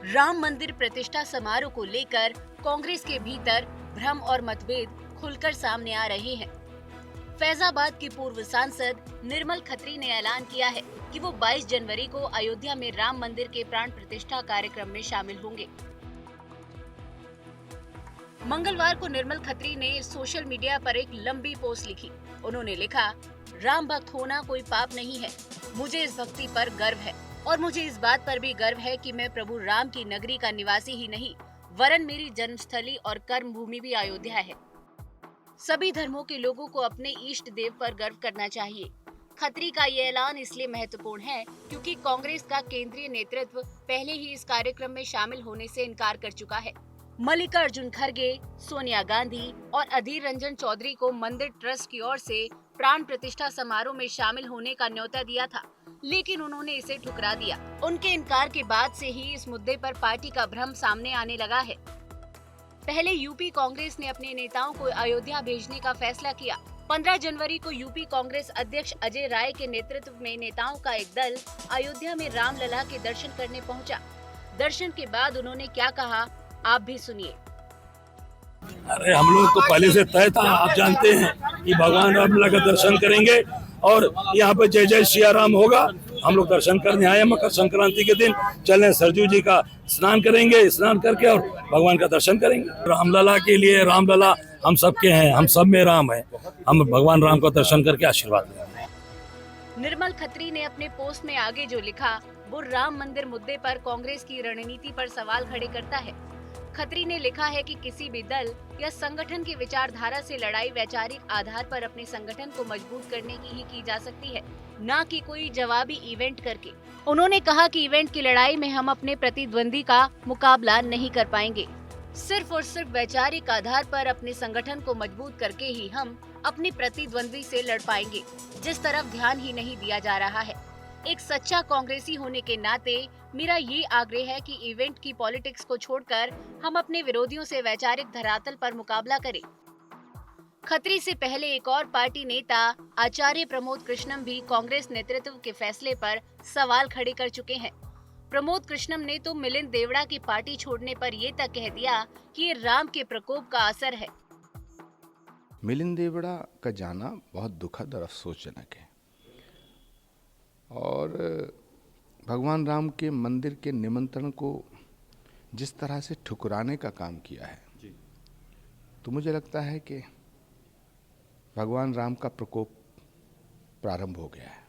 राम मंदिर प्रतिष्ठा समारोह को लेकर कांग्रेस के भीतर भ्रम और मतभेद खुलकर सामने आ रहे हैं। फैजाबाद की पूर्व सांसद निर्मल खत्री ने ऐलान किया है कि वो 22 जनवरी को अयोध्या में राम मंदिर के प्राण प्रतिष्ठा कार्यक्रम में शामिल होंगे। मंगलवार को निर्मल खत्री ने सोशल मीडिया पर एक लंबी पोस्ट लिखी। उन्होंने लिखा, राम भक्त होना कोई पाप नहीं है। मुझे इस भक्ति पर गर्व है और मुझे इस बात पर भी गर्व है कि मैं प्रभु राम की नगरी का निवासी ही नहीं, वरन मेरी जन्मस्थली और कर्म भूमि भी अयोध्या है। सभी धर्मों के लोगों को अपने इष्ट देव पर गर्व करना चाहिए। खत्री का ये ऐलान इसलिए महत्वपूर्ण है क्योंकि कांग्रेस का केंद्रीय नेतृत्व पहले ही इस कार्यक्रम में शामिल होने से इनकार कर चुका है। मल्लिकार्जुन खड़गे, सोनिया गांधी और अधीर रंजन चौधरी को मंदिर ट्रस्ट की ओर से प्राण प्रतिष्ठा समारोह में शामिल होने का न्योता दिया था, लेकिन उन्होंने इसे ठुकरा दिया। उनके इनकार के बाद से ही इस मुद्दे पर पार्टी का भ्रम सामने आने लगा है। पहले यूपी कांग्रेस ने अपने नेताओं को अयोध्या भेजने का फैसला किया। 15 जनवरी को यूपी कांग्रेस अध्यक्ष अजय राय के नेतृत्व में नेताओं का एक दल अयोध्या में रामलला के दर्शन करने पहुंचा। दर्शन के बाद उन्होंने क्या कहा, आप भी सुनिए। अरे हम लोग तो पहले से तय था, आप जानते हैं कि भगवान रामलला का दर्शन करेंगे और यहाँ पे जय जय सिया राम होगा। हम लोग दर्शन करने आए। मकर संक्रांति के दिन चलें, सरजू जी का स्नान करेंगे, स्नान करके और भगवान का दर्शन करेंगे। रामलला के लिए, रामलला हम सबके हैं, हम सब में राम है। हम भगवान राम का दर्शन करके आशीर्वाद लेंगे। निर्मल खत्री ने अपने पोस्ट में आगे जो लिखा वो राम मंदिर मुद्दे पर कांग्रेस की रणनीति पर सवाल खड़े करता है। खत्री ने लिखा है कि किसी भी दल या संगठन की विचारधारा से लड़ाई वैचारिक आधार पर अपने संगठन को मजबूत करने की जा सकती है, न कि कोई जवाबी इवेंट करके। उन्होंने कहा कि इवेंट की लड़ाई में हम अपने प्रतिद्वंदी का मुकाबला नहीं कर पाएंगे। सिर्फ और सिर्फ वैचारिक आधार पर अपने संगठन को मजबूत करके ही हम अपने प्रतिद्वंदी से लड़ पाएंगे, जिस तरफ ध्यान ही नहीं दिया जा रहा है। एक सच्चा कांग्रेसी होने के नाते मेरा ये आग्रह है कि इवेंट की पॉलिटिक्स को छोड़कर हम अपने विरोधियों से वैचारिक धरातल पर मुकाबला करें। खत्री से पहले एक और पार्टी नेता आचार्य प्रमोद कृष्णम भी कांग्रेस नेतृत्व के फैसले पर सवाल खड़े कर चुके हैं। प्रमोद कृष्णम ने तो मिलिंद देवड़ा की पार्टी छोड़ने पर ये तक कह दिया कि ये राम के प्रकोप का असर है। मिलिंद देवड़ा का जाना बहुत दुखद और अफसोसजनक है और भगवान राम के मंदिर के निमंत्रण को जिस तरह से ठुकराने का काम किया है, तो मुझे लगता है कि भगवान राम का प्रकोप प्रारंभ हो गया है।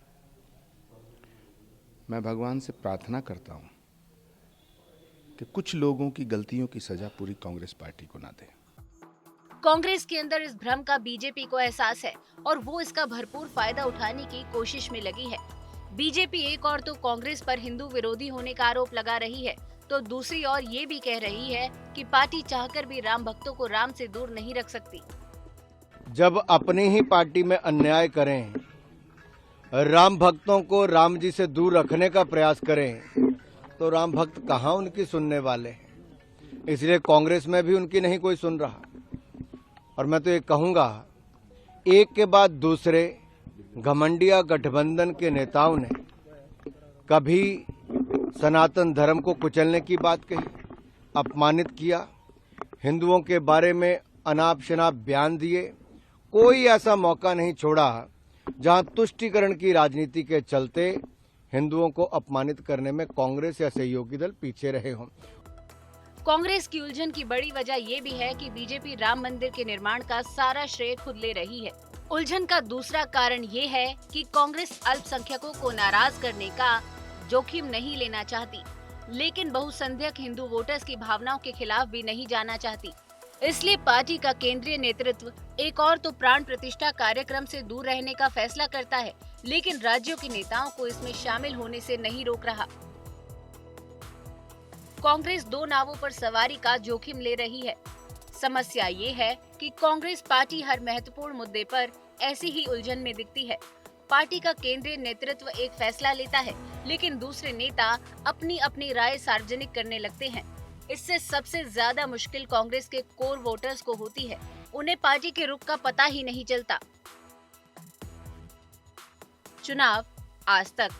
मैं भगवान से प्रार्थना करता हूं कि कुछ लोगों की गलतियों की सजा पूरी कांग्रेस पार्टी को ना दे। कांग्रेस के अंदर इस भ्रम का बीजेपी को एहसास है और वो इसका भरपूर फायदा उठाने की कोशिश में लगी है। बीजेपी एक और तो कांग्रेस पर हिंदू विरोधी होने का आरोप लगा रही है, तो दूसरी ओर ये भी कह रही है कि पार्टी चाहकर भी राम भक्तों को राम से दूर नहीं रख सकती। जब अपनी ही पार्टी में अन्याय करें, राम भक्तों को राम जी से दूर रखने का प्रयास करें, तो राम भक्त कहाँ उनकी सुनने वाले हैं। इसलिए कांग्रेस में भी उनकी नहीं कोई सुन रहा। और मैं तो ये कहूँगा, एक के बाद दूसरे घमंडिया गठबंधन के नेताओं ने कभी सनातन धर्म को कुचलने की बात कही, अपमानित किया, हिंदुओं के बारे में अनाप शनाप बयान दिए। कोई ऐसा मौका नहीं छोड़ा जहां तुष्टीकरण की राजनीति के चलते हिंदुओं को अपमानित करने में कांग्रेस या सहयोगी दल पीछे रहे हों। कांग्रेस की उलझन की बड़ी वजह ये भी है कि बीजेपी राम मंदिर के निर्माण का सारा श्रेय खुद ले रही है। उलझन का दूसरा कारण ये है कि कांग्रेस अल्पसंख्यकों को नाराज करने का जोखिम नहीं लेना चाहती, लेकिन बहुसंख्यक हिंदू वोटर्स की भावनाओं के खिलाफ भी नहीं जाना चाहती। इसलिए पार्टी का केंद्रीय नेतृत्व एक और तो प्राण प्रतिष्ठा कार्यक्रम से दूर रहने का फैसला करता है, लेकिन राज्यों के नेताओं को इसमें शामिल होने से नहीं रोक रहा। कांग्रेस दो नावों पर सवारी का जोखिम ले रही है। समस्या ये है कि कांग्रेस पार्टी हर महत्वपूर्ण मुद्दे पर ऐसी ही उलझन में दिखती है। पार्टी का केंद्रीय नेतृत्व एक फैसला लेता है, लेकिन दूसरे नेता अपनी अपनी राय सार्वजनिक करने लगते हैं। इससे सबसे ज्यादा मुश्किल कांग्रेस के कोर वोटर्स को होती है। उन्हें पार्टी के रुख का पता ही नहीं चलता। चुनाव आज तक।